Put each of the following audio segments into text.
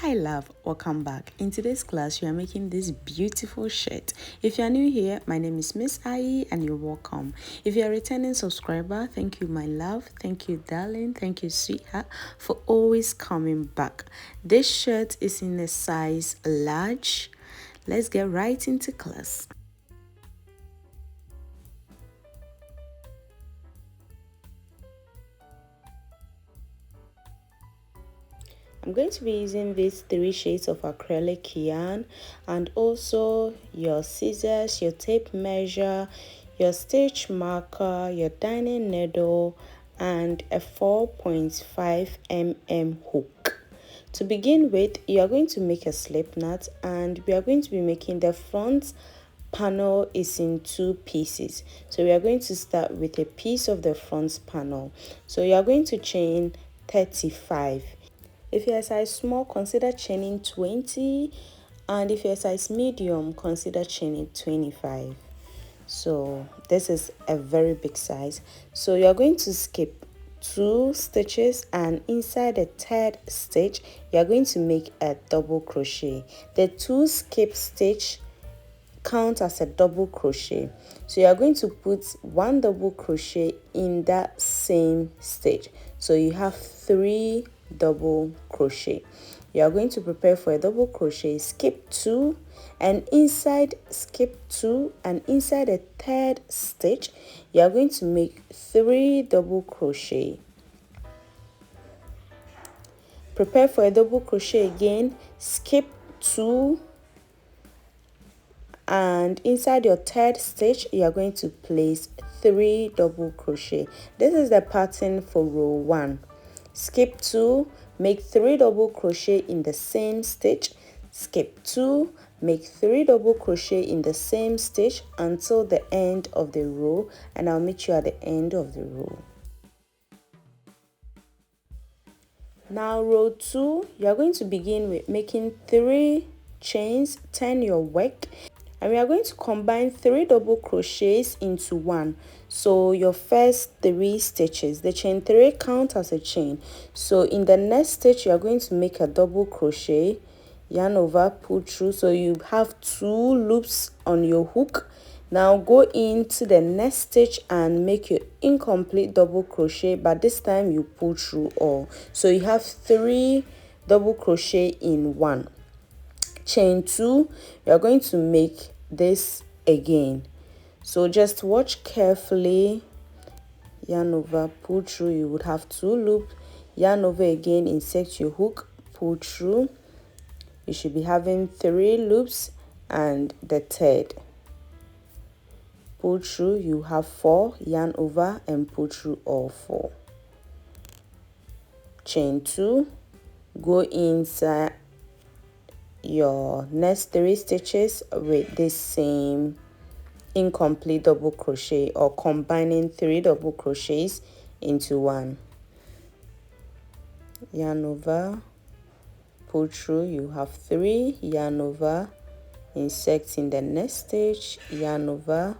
Hi love, welcome back. In today's class, we are making this beautiful shirt. If you are new here, my name is Miss Ai and you're welcome. If you are a returning subscriber, thank you my love, thank you darling, thank you sweetheart for always coming back. This shirt is in a size large. Let's get right into class. I'm going to be using these 3 shades of acrylic yarn and also your scissors, your tape measure, your stitch marker, your darning needle, and a 4.5 mm hook. To begin with, you are going to make a slip knot and we are going to be making the front panel is in 2 pieces. So we are going to start with a piece of the front panel. So you are going to chain 35. If you're a size small, consider chaining 20, and if you're a size medium, consider chaining 25. So this is a very big size. So you're going to skip 2 stitches, and inside the 3rd stitch, you're going to make a double crochet. The 2 skip stitch count as a double crochet. So you are going to put 1 double crochet in that same stitch. So you have 3 double crochet. You are going to prepare for a double crochet, skip 2, and inside skip 2 and inside the 3rd stitch you are going to make 3 double crochet. Prepare for a double crochet again, skip 2, and inside your 3rd stitch you are going to place 3 double crochet. This is the pattern for row 1. Skip 2, make 3 double crochet in the same stitch, skip 2, make 3 double crochet in the same stitch until the end of the row, and I'll meet you at the end of the row. Now row 2, you are going to begin with making 3 chains, turn your work, and we are going to combine 3 double crochets into 1. So your first 3 stitches, the chain 3 count as a chain. So in the next stitch you are going to make a double crochet, yarn over, pull through, so you have 2 loops on your hook. Now go into the next stitch and make your incomplete double crochet, but this time you pull through all. So you have 3 double crochet in 1. Chain 2, you are going to make this again. So just watch carefully, yarn over, pull through, you would have 2 loops, yarn over again, insert your hook, pull through, you should be having 3 loops, and the 3rd pull through, you have 4, yarn over and pull through all 4. Chain 2, go inside your next 3 stitches with this same incomplete double crochet, or combining 3 double crochets into 1. Yarn over, pull through, you have 3, yarn over, insert in the next stitch, yarn over,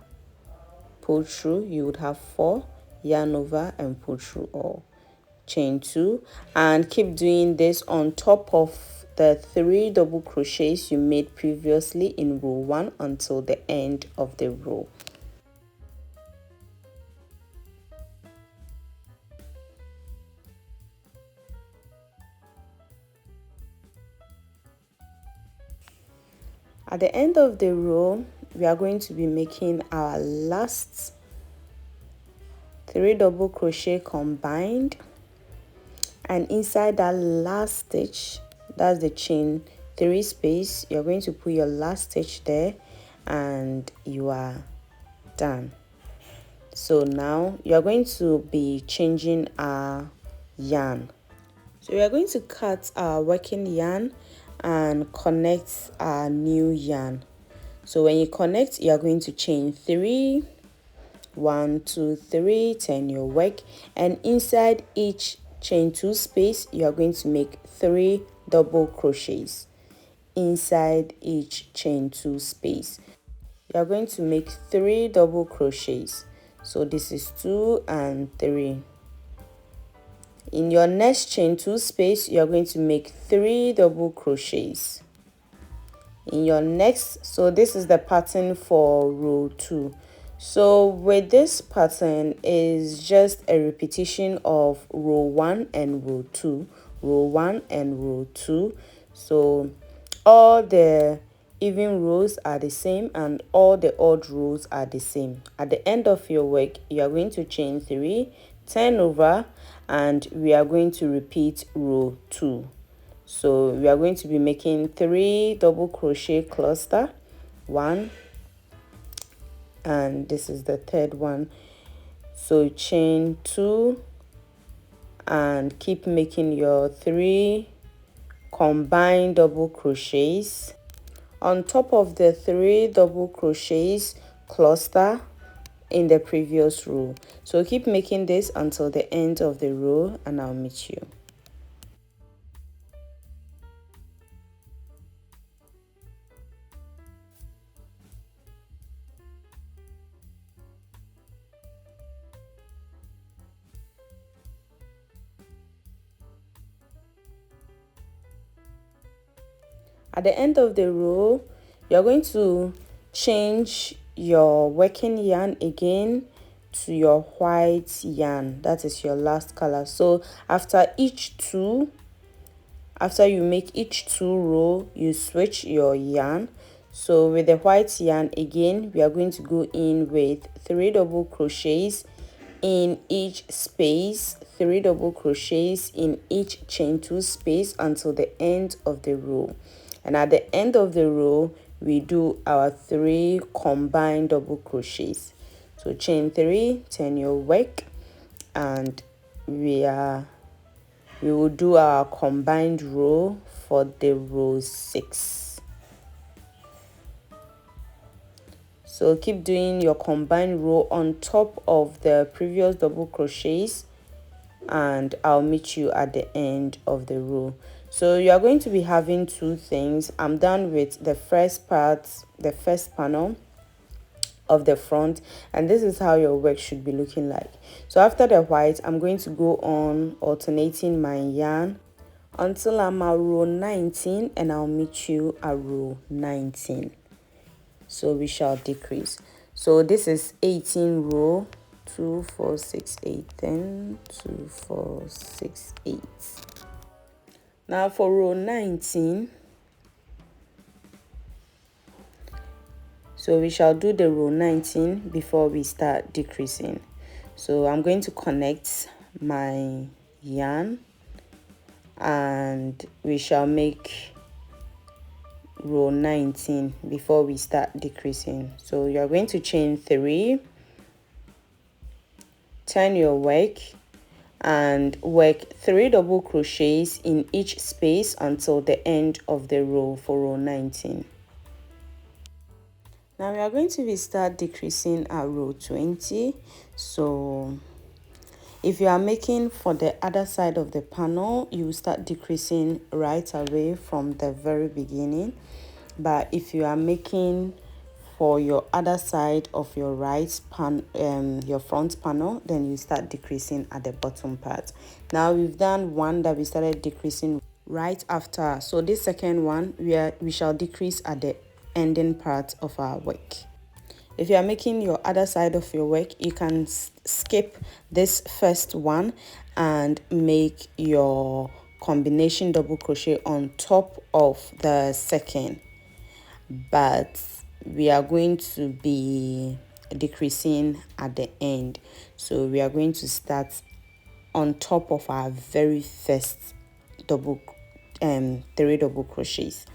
pull through, you would have 4, yarn over and pull through all. Chain 2, and keep doing this on top of the 3 double crochets you made previously in row 1 until the end of the row. At the end of the row, we are going to be making our last 3 double crochet combined, and inside that last stitch, that's the chain 3 space, you're going to put your last stitch there and you are done. So now you're going to be changing our yarn. So we are going to cut our working yarn and connect our new yarn. So when you connect, you are going to chain 3, 1, 2, 3, turn your work, and inside each chain 2 space you are going to make 3 double crochets. Inside each chain 2 space you are going to make 3 double crochets. So this is 2 and 3. In your next chain 2 space, you are going to make 3 double crochets. In your next, so this is the pattern for row 2. So with this pattern is just a repetition of row 1 and row 2, row 1 and row 2. So all the even rows are the same and all the odd rows are the same. At the end of your work, you are going to chain 3, turn over, and we are going to repeat row 2. So we are going to be making 3 double crochet cluster, 1, and this is the third one. So chain 2 and keep making your 3 combined double crochets on top of the 3 double crochets cluster in the previous row. So keep making this until the end of the row and I'll meet you. At the end of the row, you're going to change your working yarn again to your white yarn. That is your last color. So after you make each 2 row, you switch your yarn. So with the white yarn again, we are going to go in with 3 double crochets in each space, 3 double crochets in each chain 2 space until the end of the row. And at the end of the row, we do our 3 combined double crochets. So chain 3, turn your work, and we will do our combined row for the row 6. So keep doing your combined row on top of the previous double crochets, and I'll meet you at the end of the row. So you are going to be having 2 things. I'm done with the first part, the first panel of the front, and this is how your work should be looking like. So after the white, I'm going to go on alternating my yarn until I'm at row 19, and I'll meet you at row 19. So we shall decrease. So this is 18 row, 2 4 6 8 10 2 4 6 8. Now for row 19, so we shall do the row 19 before we start decreasing. So I'm going to connect my yarn and we shall make row 19 before we start decreasing. So you are going to chain 3, turn your work, and work 3 double crochets in each space until the end of the row for row 19. Now we are going to start decreasing at row 20. So if you are making for the other side of the panel, you start decreasing right away from the very beginning. But if you are making for your other side of your your front panel, then you start decreasing at the bottom part. Now we've done one that we started decreasing right after. So this second one, we shall decrease at the ending part of our work. If you are making your other side of your work, you can skip this first one and make your combination double crochet on top of the second. But we are going to be decreasing at the end, so we are going to start on top of our very first 3 double crochets.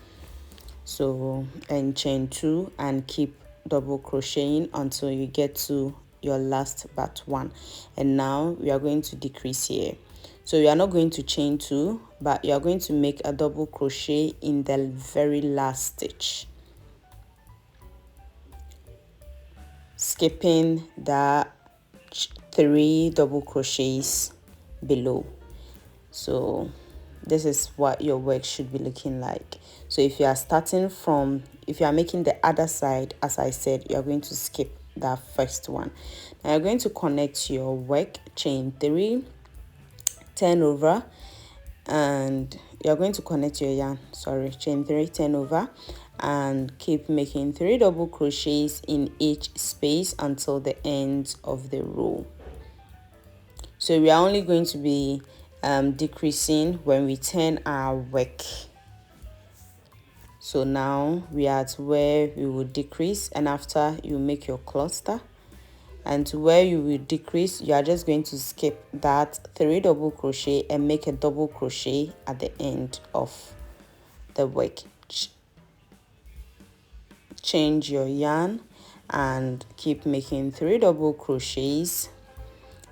So and chain 2 and keep double crocheting until you get to your last but 1. And now we are going to decrease here. So you are not going to chain 2, but you are going to make a double crochet in the very last stitch, skipping the 3 double crochets below. So this is what your work should be looking like. So if you are making the other side, as I said, you are going to skip that first one. Now you're going to connect your work, chain 3, turn over, and you're going to connect your yarn, chain 3, turn over, and keep making 3 double crochets in each space until the end of the row. So we are only going to be decreasing when we turn our work. So now we are at where we will decrease, and after you make your cluster, and to where you will decrease, you are just going to skip that 3 double crochet and make a double crochet at the end of the work. Change your yarn and keep making 3 double crochets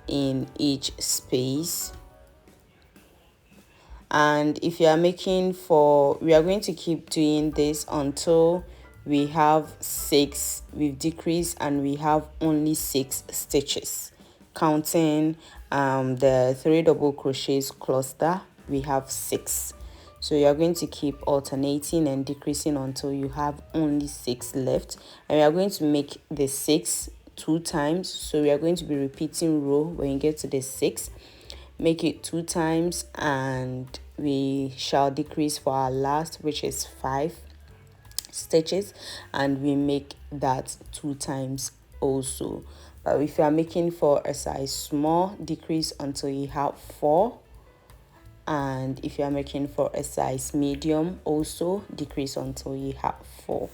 in each space. And if you are making we are going to keep doing this until we have 6, we've decreased and we have only 6 stitches, counting the 3 double crochets cluster, we have 6. So you're going to keep alternating and decreasing until you have only 6 left, and we are going to make the 6 2 times. So we are going to be repeating row. When you get to the 6, make it 2 times, and we shall decrease for our last, which is 5 stitches, and we make that 2 times also. But if you are making for a size small, decrease until you have 4, and if you are making for a size medium, also decrease until you have 4.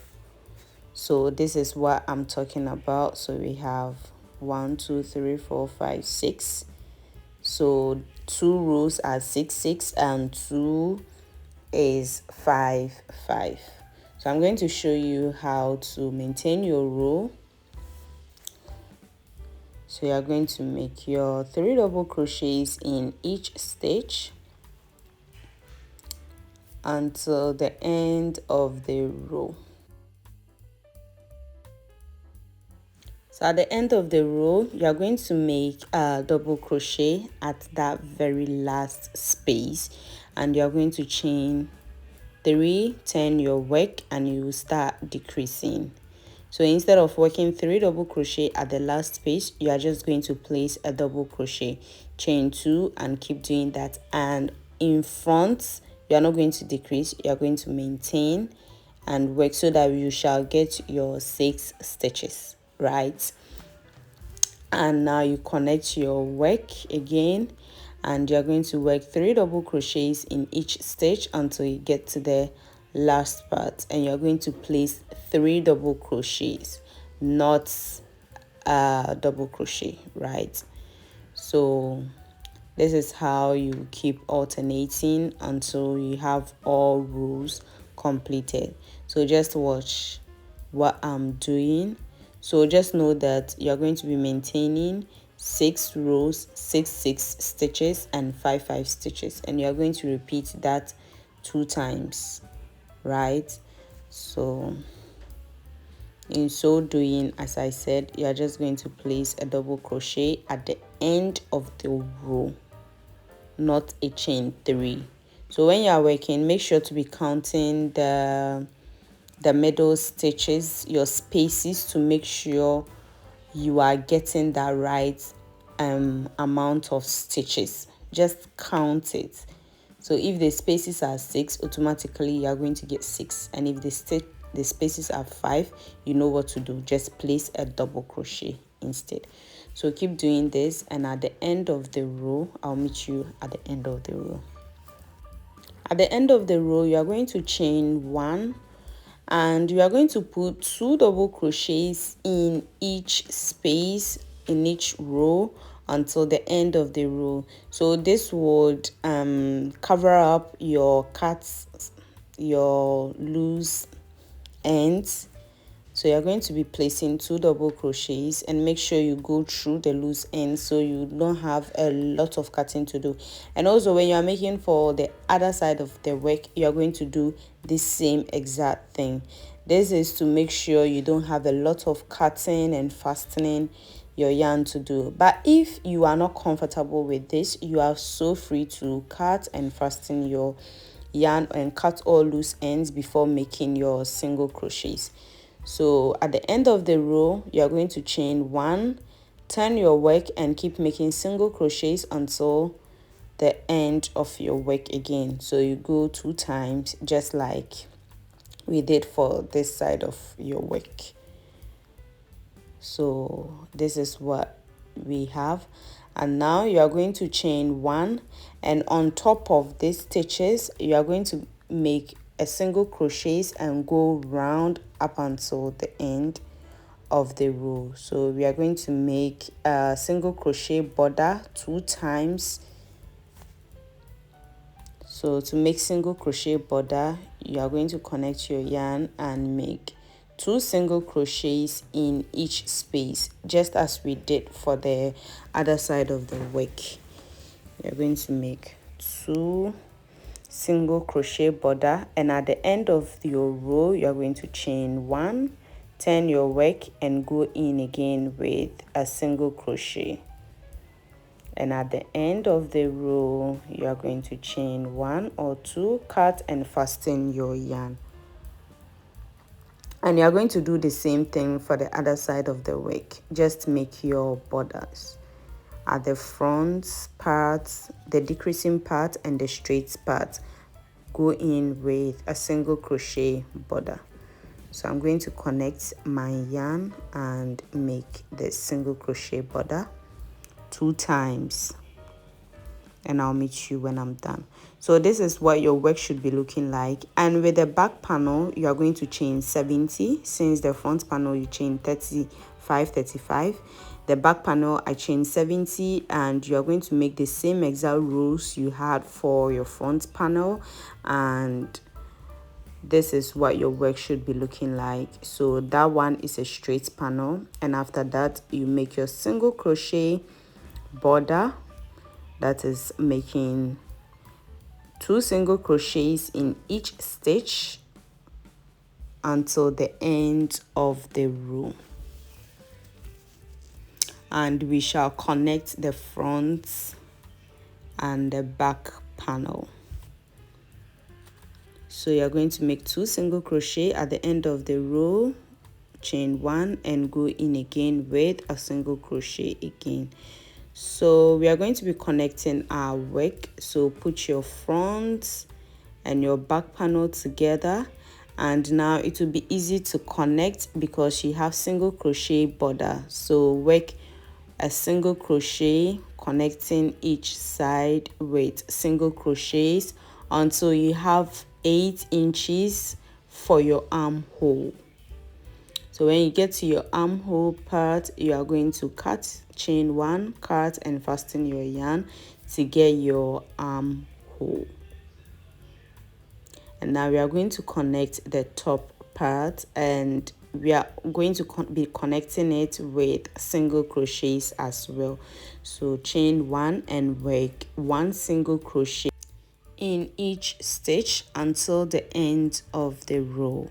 So this is what I'm talking about. So we have 1 2 3 4 5 6. So 2 rows are 6 6, and 2 is 5 5. So I'm going to show you how to maintain your row. So you are going to make your 3 double crochets in each stitch until the end of the row. So at the end of the row, you are going to make a double crochet at that very last space, and you are going to chain 3, turn your work, and you will start decreasing. So instead of working 3 double crochet at the last space, you are just going to place a double crochet, chain 2, and keep doing that. And in front, you are not going to decrease, you are going to maintain and work so that you shall get your 6 stitches, right? And now you connect your work again, and you're going to work 3 double crochets in each stitch until you get to the last part, and you're going to place 3 double crochets, not a double crochet, right? So this is how you keep alternating until you have all rows completed. So just watch what I'm doing. So just know that you're going to be maintaining 6 rows, 6 6 stitches, and 5 5 stitches, and you're going to repeat that 2 times, right? So in so doing, as I said, you're just going to place a double crochet at the end of the row, not a chain 3. So when you are working, make sure to be counting the middle stitches, your spaces, to make sure you are getting that right amount of stitches. Just count it. So if the spaces are 6, automatically you are going to get 6, and if the spaces are 5, you know what to do. Just place a double crochet instead. So keep doing this, and at the end of the row, I'll meet you at the end of the row. At the end of the row, you are going to chain 1, and you are going to put 2 double crochets in each space, in each row, until the end of the row. So this would cover up your cuts, your loose ends. So you're going to be placing 2 double crochets, and make sure you go through the loose ends so you don't have a lot of cutting to do. And also when you are making for the other side of the work, you're going to do the same exact thing. This is to make sure you don't have a lot of cutting and fastening your yarn to do. But if you are not comfortable with this, you are so free to cut and fasten your yarn and cut all loose ends before making your single crochets. So at the end of the row, you are going to chain 1, turn your work, and keep making single crochets until the end of your work again. So you go 2 times, just like we did for this side of your work. So this is what we have, and now you are going to chain 1, and on top of these stitches you are going to make a single crochets and go round up until the end of the row. So we are going to make a single crochet border 2 times. So to make single crochet border, you are going to connect your yarn and make 2 single crochets in each space, just as we did for the other side of the work. You're going to make 2 single crochet border, and at the end of your row you're going to chain 1, turn your work and go in again with a single crochet, and at the end of the row you are going to chain 1 or 2, cut and fasten your yarn. And you are going to do the same thing for the other side of the work. Just make your borders at the front part, the decreasing part and the straight part. Go in with a single crochet border. So I'm going to connect my yarn and make the single crochet border 2 times, and I'll meet you when I'm done. So this is what your work should be looking like. And with the back panel, you are going to chain 70, since the front panel you chain 35. The back panel I chain 70, and you are going to make the same exact rows you had for your front panel, and this is what your work should be looking like. So that one is a straight panel, and after that you make your single crochet border, that is making 2 single crochets in each stitch until the end of the row, and we shall connect the front and the back panel. So you're going to make 2 single crochet at the end of the row, chain 1 and go in again with a single crochet again. So we are going to be connecting our work. So put your front and your back panel together, and now it will be easy to connect because you have single crochet border. So work a single crochet connecting each side with single crochets until you have 8 inches for your armhole. So when you get to your armhole part, you are going to cut, chain 1, cut and fasten your yarn to get your armhole. And now we are going to connect the top part, and we are going to be connecting it with single crochets as well. So chain 1 and work 1 single crochet in each stitch until the end of the row.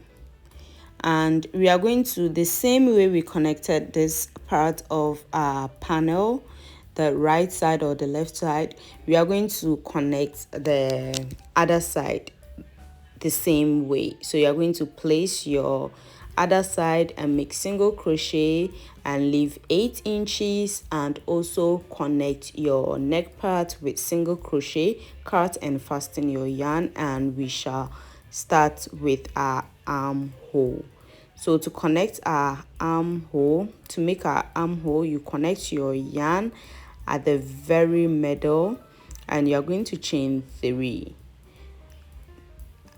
And we are going to, the same way we connected this part of our panel, the right side or the left side, we are going to connect the other side the same way. So you are going to place your other side and make single crochet and leave 8 inches, and also connect your neck part with single crochet, cut and fasten your yarn, and we shall start with our armhole. So to connect our armhole, to make our armhole, you connect your yarn at the very middle, and you're going to chain 3.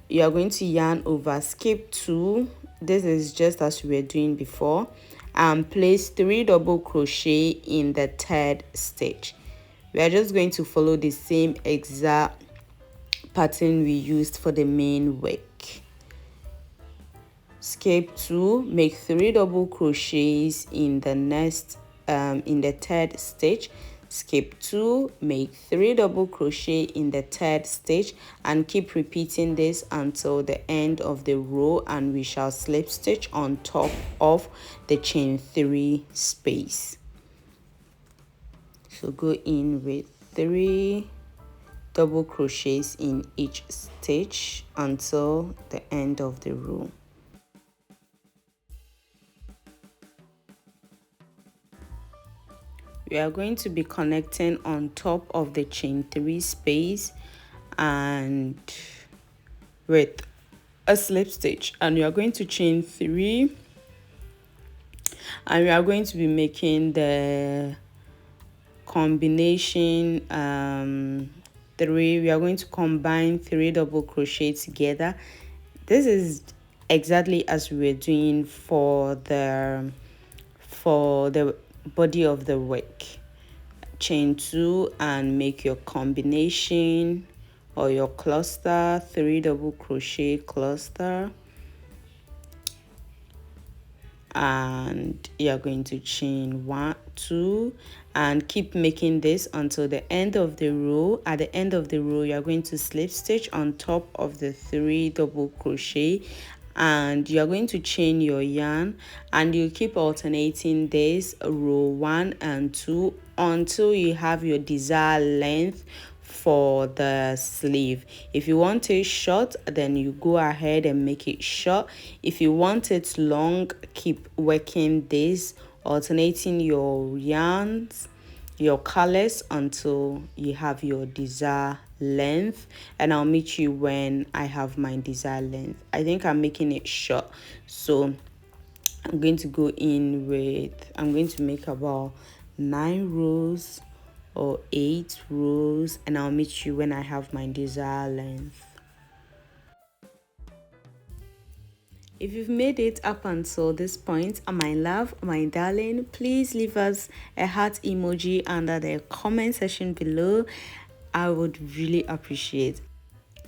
You are going to yarn over, skip 2, this is just as we were doing before, and place 3 double crochet in the 3rd stitch. We are just going to follow the same exact pattern we used for the main work. Skip 2, make 3 double crochets in the next in the 3rd stitch. Skip 2, make 3 double crochet in the 3rd stitch, and keep repeating this until the end of the row, and we shall slip stitch on top of the chain 3 space. So go in with 3 double crochets in each stitch until the end of the row. we are going to be connecting on top of the chain 3 space and with a slip stitch, and we are going to chain 3, and we are going to be making the combination 3. We are going to combine 3 double crochet together. This is exactly as we were doing for the body of the work. Chain 2 and make your combination or your cluster, 3 double crochet cluster, and you're going to chain 1, 2, and keep making this until the end of the row. At the end of the row, you're going to slip stitch on top of the 3 double crochet, and you're going to chain your yarn, and you keep alternating this row 1 and 2 until you have your desired length for the sleeve. If you want it short, then you go ahead and make it short. If you want it long, keep working this, alternating your yarns, your colors, until you have your desired length. And I'll meet you when I have my desired length. I think I'm making it short, so I'm going to go in with, I'm going to make about 9 rows or 8 rows, and I'll meet you when I have my desired length. If you've made it up until this point, my love, my darling, please leave us a heart emoji under the comment section below. I would really appreciate.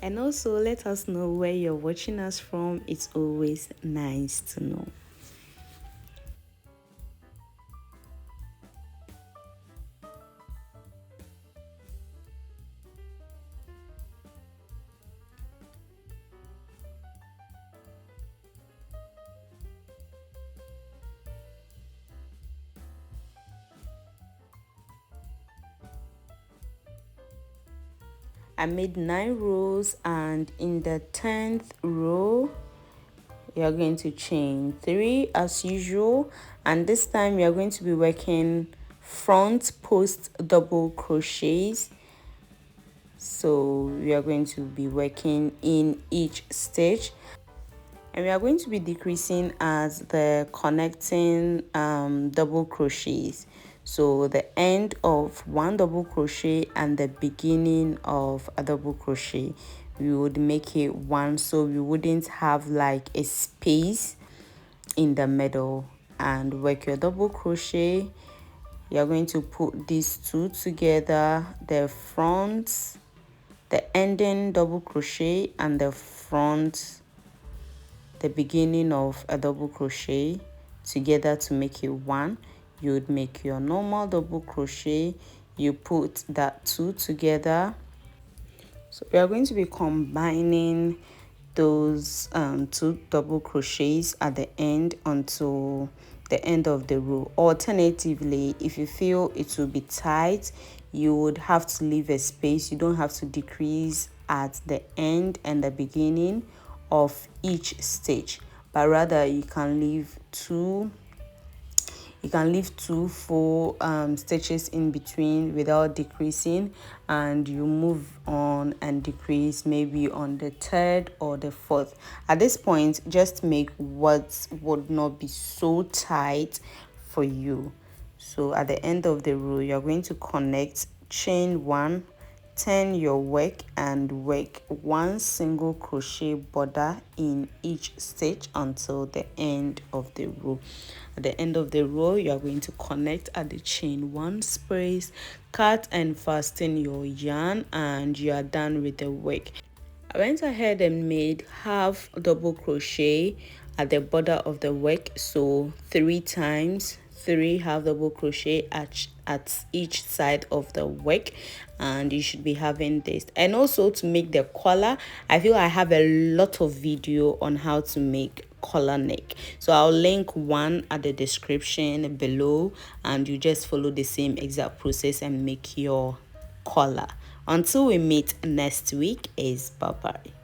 And also let us know where you're watching us from. It's always nice to know. I made 9 rows, and in the 10th row you're going to chain 3 as usual, and this time you're going to be working front post double crochets. So we are going to be working in each stitch, and we are going to be decreasing as the connecting double crochets. So the end of 1 double crochet and the beginning of a double crochet, we would make it 1, so we wouldn't have like a space in the middle. And work your double crochet. You're going to put these 2 together, the front, the ending double crochet, and the front, the beginning of a double crochet together to make it 1. You would make your normal double crochet, you put that 2 together. So we are going to be combining those 2 double crochets at the end until the end of the row. Alternatively, if you feel it will be tight, you would have to leave a space. You don't have to decrease at the end and the beginning of each stitch, but rather you can leave 2 full stitches in between without decreasing, and you move on and decrease maybe on the 3rd or the 4th. At this point, just make what would not be so tight for you. So at the end of the row, you're going to connect, chain 1, turn your work, and work 1 single crochet border in each stitch until the end of the row. At the end of the row, you are going to connect at the chain 1 space, cut and fasten your yarn, and you are done with the work. I went ahead and made half double crochet at the border of the work, so 3 times 3 half double crochet at each side of the work, and you should be having this. And also to make the collar, I feel I have a lot of video on how to make collar neck, so I'll link one at the description below, and you just follow the same exact process and make your collar. Until we meet next week, is bye bye.